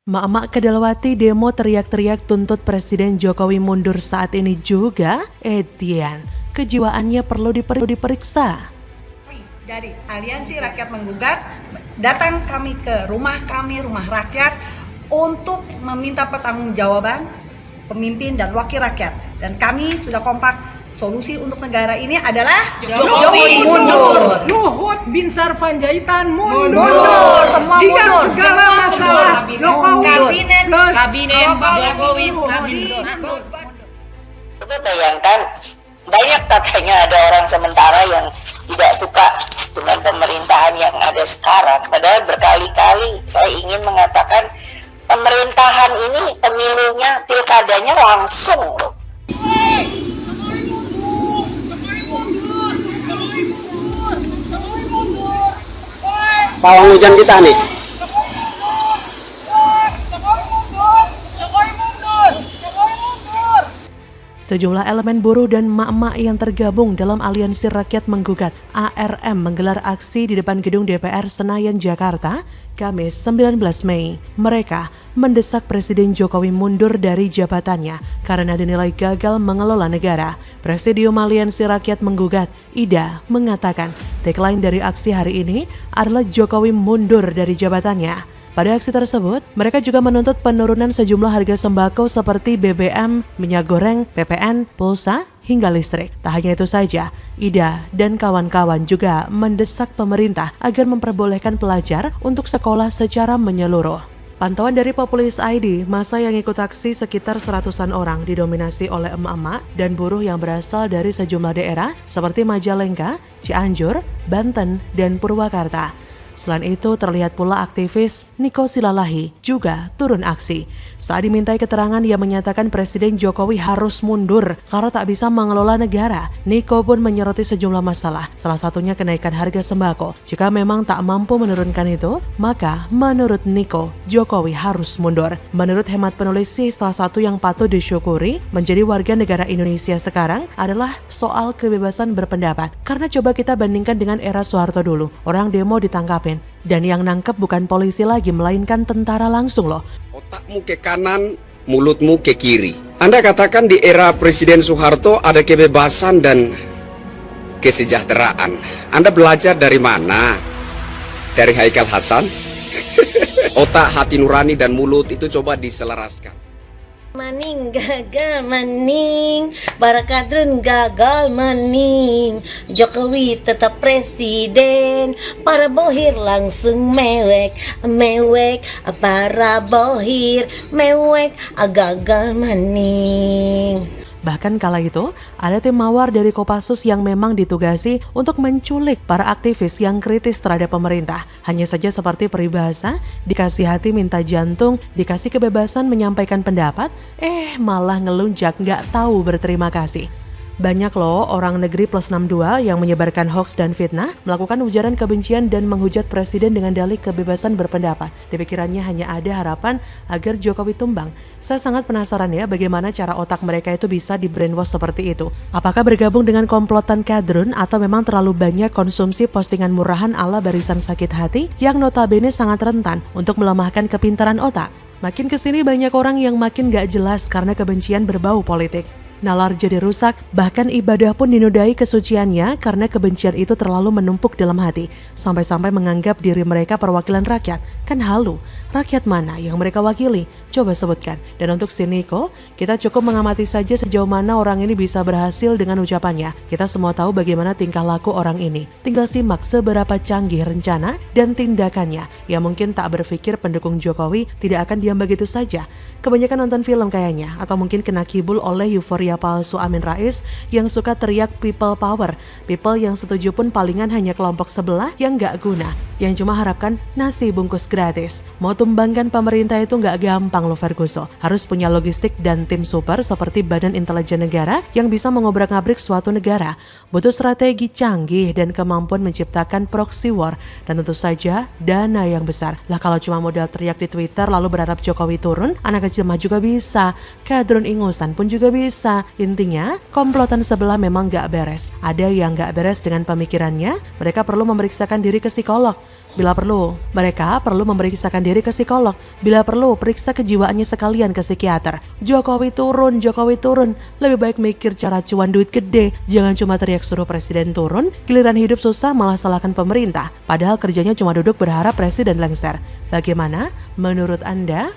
Mak-mak Kedaulawati demo teriak-teriak tuntut Presiden Jokowi mundur saat ini juga. Edian, kejiwaannya perlu diperiksa. Dari Aliansi Rakyat Menggugat, datang kami ke rumah rakyat untuk meminta pertanggungjawaban pemimpin dan wakil rakyat. Dan kami sudah kompak, solusi untuk negara ini adalah Jokowi mundur. Luhut Binsar Panjaitan mundur. Semua Dia mundur. segala masalah Jokowi Kabinet Jokowi mundur. Coba bayangkan, banyak katanya ada orang sementara yang tidak suka dengan pemerintahan yang ada sekarang. Padahal berkali-kali saya ingin mengatakan pemerintahan ini pemilunya, pilkadanya langsung loh. Pawang hujan kita nih. Sejumlah elemen buruh dan mak-mak yang tergabung dalam Aliansi Rakyat Menggugat ARM menggelar aksi di depan gedung DPR Senayan, Jakarta, Kamis 19 Mei. Mereka mendesak Presiden Jokowi mundur dari jabatannya karena dinilai gagal mengelola negara. Presidium Aliansi Rakyat Menggugat, IDA, mengatakan tagline dari aksi hari ini adalah Jokowi mundur dari jabatannya. Pada aksi tersebut, mereka juga menuntut penurunan sejumlah harga sembako seperti BBM, minyak goreng, PPN, pulsa, hingga listrik. Tak hanya itu saja, IDA dan kawan-kawan juga mendesak pemerintah agar memperbolehkan pelajar untuk sekolah secara menyeluruh. Pantauan dari Populis ID, masa yang ikut aksi sekitar 100-an orang didominasi oleh emak-emak dan buruh yang berasal dari sejumlah daerah seperti Majalengka, Cianjur, Banten, dan Purwakarta. Selain itu, terlihat pula aktivis Niko Silalahi juga turun aksi. Saat dimintai keterangan, ia menyatakan Presiden Jokowi harus mundur karena tak bisa mengelola negara. Niko pun menyoroti sejumlah masalah, salah satunya kenaikan harga sembako. Jika memang tak mampu menurunkan itu, maka menurut Niko, Jokowi harus mundur. Menurut hemat penulis sih, salah satu yang patut disyukuri menjadi warga negara Indonesia sekarang adalah soal kebebasan berpendapat. Karena coba kita bandingkan dengan era Soeharto dulu, orang demo ditangkapin. Dan yang nangkep bukan polisi lagi, melainkan tentara langsung loh. Otakmu ke kanan, mulutmu ke kiri. Anda katakan di era Presiden Soeharto ada kebebasan dan kesejahteraan. Anda belajar dari mana? Dari Haikal Hasan? Otak, hati nurani, dan mulut itu coba diselaraskan. Maning gagal maning, Barakadrun gagal maning, Jokowi tetap presiden, para bohir langsung mewek, para bohir mewek, gagal maning. Bahkan kala itu, ada tim mawar dari Kopassus yang memang ditugasi untuk menculik para aktivis yang kritis terhadap pemerintah. Hanya saja seperti peribahasa, dikasih hati minta jantung, dikasih kebebasan menyampaikan pendapat, malah ngelunjak nggak tahu berterima kasih. Banyak loh orang negeri plus 62 yang menyebarkan hoaks dan fitnah, melakukan ujaran kebencian dan menghujat presiden dengan dalih kebebasan berpendapat. Di pikirannya hanya ada harapan agar Jokowi tumbang. Saya sangat penasaran ya bagaimana cara otak mereka itu bisa di-brainwash seperti itu. Apakah bergabung dengan komplotan kadrun atau memang terlalu banyak konsumsi postingan murahan ala barisan sakit hati yang notabene sangat rentan untuk melemahkan kepintaran otak. Makin kesini banyak orang yang makin gak jelas karena kebencian berbau politik. Nalar jadi rusak, bahkan ibadah pun dinodai kesuciannya karena kebencian itu terlalu menumpuk dalam hati, sampai-sampai menganggap diri mereka perwakilan rakyat. Kan halu, rakyat mana yang mereka wakili? Coba sebutkan. Dan untuk si Niko, kita cukup mengamati saja sejauh mana orang ini bisa berhasil dengan ucapannya. Kita semua tahu bagaimana tingkah laku orang ini. Tinggal simak seberapa canggih rencana dan tindakannya. Yang mungkin tak berpikir pendukung Jokowi tidak akan diam begitu saja. Kebanyakan nonton film kayaknya, atau mungkin kena kibul oleh euforia palsu Amin Rais yang suka teriak people power. People yang setuju pun palingan hanya kelompok sebelah yang gak guna, yang cuma harapkan nasi bungkus gratis. Mau tumbangkan pemerintah itu gak gampang loh Ferguson. Harus punya logistik dan tim super seperti Badan Intelijen Negara yang bisa mengobrak-ngabrik suatu negara. Butuh strategi canggih dan kemampuan menciptakan proxy war. Dan tentu saja dana yang besar. Lah kalau cuma modal teriak di Twitter lalu berharap Jokowi turun, anak kecil mah juga bisa. Kadrun ingusan pun juga bisa. bersama. Intinya, komplotan sebelah memang gak beres. Ada yang gak beres dengan pemikirannya, mereka perlu memeriksakan diri ke psikolog. Bila perlu, mereka perlu memeriksakan diri ke psikolog. Bila perlu, periksa kejiwaannya sekalian ke psikiater. Jokowi turun, Jokowi turun. Lebih baik mikir cara cuan duit gede. Jangan cuma teriak suruh presiden turun, giliran hidup susah malah salahkan pemerintah. Padahal kerjanya cuma duduk berharap presiden lengser. Bagaimana menurut Anda?